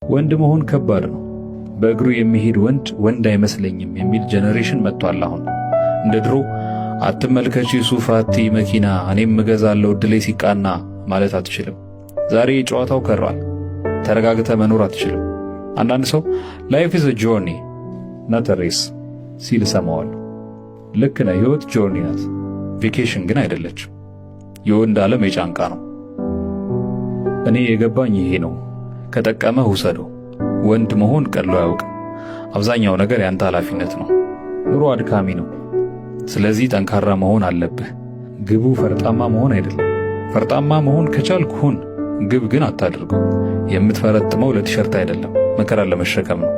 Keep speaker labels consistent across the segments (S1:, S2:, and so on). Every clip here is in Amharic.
S1: ወንድ መሆን ከባድ ነው። በእግሩ የሚሄድ ወንድ አይመስለኝም የሚል ጄኔሬሽን መጥቷል። አሁን እንደ ድሮ አትመልከቺ ሱፋቲ መኪና እኔም እገዛለሁ እድሌ ሲቃና ማለት አትችልም። ዛሬ ጨዋታው ከሯል። ተረጋግተ መኖር አትችልም። አንዳንድ ሰው ላይፍ ኢዝ a journey not a race ሲል ሰማዋለሁ። ልክ ነው። ህይወት ጆርኒ ናት፣ ቬኬሽን ግን አይደለችም። የወንድ ዓለም የጫንቃ ነው። እኔ የገባኝ ይሄ ነው። ከጠቀመህ ውሰደው። ወንድ መሆን ቀሎ አያውቅም። አብዛኛው ነገር ያንተ ኃላፊነት ነው። ኑሮ አድካሚ ነው። ስለዚህ ጠንካራ መሆን አለብህ። ግቡ ፈርጣማ መሆን አይደለም። ፈርጣማ መሆን ከቻልክ ሁን፣ ግብ ግን አታድርገው። የምትፈረጥመው ለቲሸርት አይደለም፣ መከራን ለመሸከም ነው።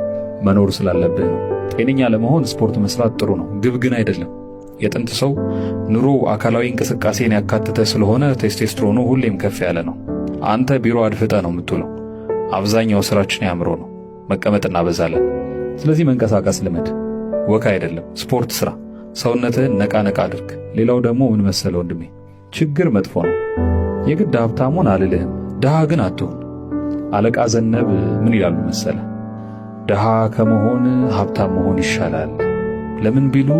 S1: መኖር ስላለብህ ነው። ጤነኛ ለመሆን ስፖርት መስራት ጥሩ ነው፣ ግብ ግን አይደለም። የጥንት ሰው ኑሮ አካላዊ እንቅስቃሴን ያካተተ ስለሆነ ቴስቴስትሮኑ ሁሌም ከፍ ያለ ነው። አንተ ቢሮ አድፍጠ ነው የምትውለው። አብዛኛው ስራችን ያምሮ ነው፣ መቀመጥ እናበዛለን። ስለዚህ መንቀሳቀስ ልመድ። ወካ አይደለም ስፖርት ስራ። ሰውነትህን ነቃ ነቃ አድርግ። ሌላው ደግሞ ምን መሰለ ወንድሜ፣ ችግር መጥፎ ነው። የግድ ሀብታሙን አልልህም፣ ድሃ ግን አትሁን። አለቃ ዘነብ ምን ይላሉ መሰለ፣ ድሃ ከመሆን ሀብታም መሆን ይሻላል። ለምን ቢሉ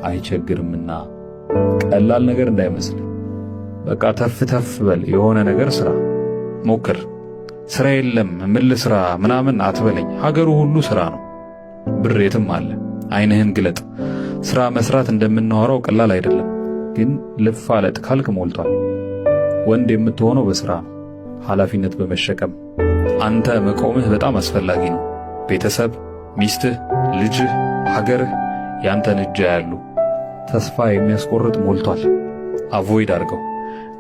S1: አይቸግርምና። ቀላል ነገር እንዳይመስል። በቃ ተፍ ተፍ በል፣ የሆነ ነገር ስራ ሞክር። ስራ የለም ምን ልስራ ምናምን አትበለኝ። ሀገሩ ሁሉ ስራ ነው። ብር የትም አለ። አይንህን ግለጥ። ስራ መስራት እንደምናወራው ቀላል አይደለም፣ ግን ልፋለጥ ካልክ ሞልቷል። ወንድ የምትሆነው በስራ ነው፣ ኃላፊነት በመሸከም። አንተ መቆምህ በጣም አስፈላጊ ነው። ቤተሰብ፣ ሚስትህ፣ ልጅህ፣ ሀገርህ ያንተን እጅ ያሉ። ተስፋ የሚያስቆርጥ ሞልቷል። አቮይድ አድርገው።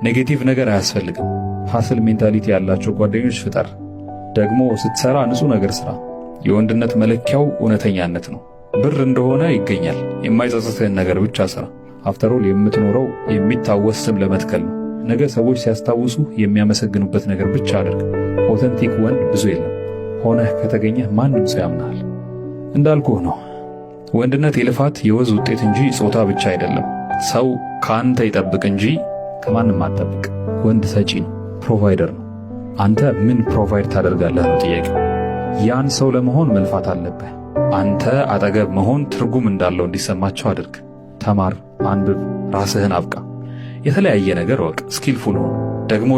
S1: ኔጌቲቭ ነገር አያስፈልግም። ሀስል ሜንታሊቲ ያላቸው ጓደኞች ፍጠር። ደግሞ ስትሰራ ንጹህ ነገር ስራ። የወንድነት መለኪያው እውነተኛነት ነው። ብር እንደሆነ ይገኛል። የማይጸጽትህን ነገር ብቻ ስራ። አፍተሮል የምትኖረው የሚታወስ ስም ለመትከል ነው። ነገ ሰዎች ሲያስታውሱ የሚያመሰግኑበት ነገር ብቻ አድርግ። ኦተንቲክ ወንድ ብዙ የለም። ሆነህ ከተገኘህ ማንም ሰው ያምናል። እንዳልኩህ ነው። ወንድነት የልፋት የወዝ ውጤት እንጂ ጾታ ብቻ አይደለም። ሰው ከአንተ ይጠብቅ እንጂ ከማንም አትጠብቅ። ወንድ ሰጪ ነው፣ ፕሮቫይደር ነው። አንተ ምን ፕሮቫይድ ታደርጋለህ ነው ጥያቄው። ያን ሰው ለመሆን መልፋት አለብህ። አንተ አጠገብ መሆን ትርጉም እንዳለው እንዲሰማቸው አድርግ። ተማር፣ አንብብ፣ ራስህን አብቃ። የተለያየ ነገር ወቅ፣ ስኪልፉል ሁን።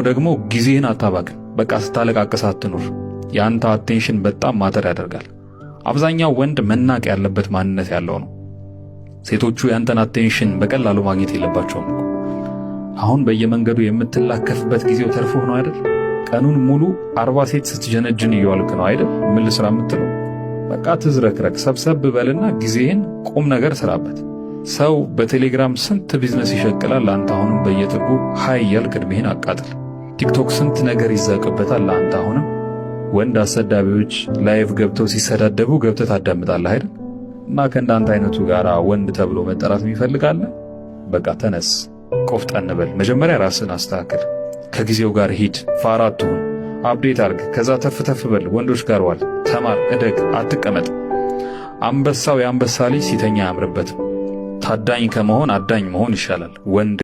S1: ደግሞ ጊዜህን አታባክን። በቃ ስታለቃቅስ አትኑር። የአንተ አቴንሽን በጣም ማተር ያደርጋል። አብዛኛው ወንድ መናቅ ያለበት ማንነት ያለው ነው። ሴቶቹ ያንተን አቴንሽን በቀላሉ ማግኘት የለባቸውም። አሁን በየመንገዱ የምትላከፍበት ጊዜው ተርፎህ ነው አይደል? ቀኑን ሙሉ 40 ሴት ስትጀነጅን እየዋልክ ነው አይደል? ምን ልስራ የምትለው? በቃ ትዝረክረክ፣ ሰብሰብ በልና ጊዜህን ቁም ነገር ስራበት። ሰው በቴሌግራም ስንት ቢዝነስ ይሸቅላል። አንተ አሁንም በየጥጉ ሃይ እያልክ ዕድሜህን አቃጥል። ቲክቶክ ስንት ነገር ይዛቅበታል። አንተ አሁንም ወንድ አሰዳቢዎች ላይቭ ገብተው ሲሰዳደቡ ገብተህ ታዳምጣለህ አይደል? እና ከእንዳንተ አይነቱ ጋር ወንድ ተብሎ መጠራት የሚፈልጋለ? በቃ ተነስ፣ ቆፍጠን በል። መጀመሪያ ራስን አስተካክል። ከጊዜው ጋር ሂድ። ፋራ አትሁን። አፕዴት አርግ። ከዛ ተፍ በል። ወንዶች ጋር ዋል፣ ተማር፣ እደግ፣ አትቀመጥ። አንበሳው የአንበሳ ልጅ ሲተኛ አያምርበትም። ታዳኝ ከመሆን አዳኝ መሆን ይሻላል። ወንድ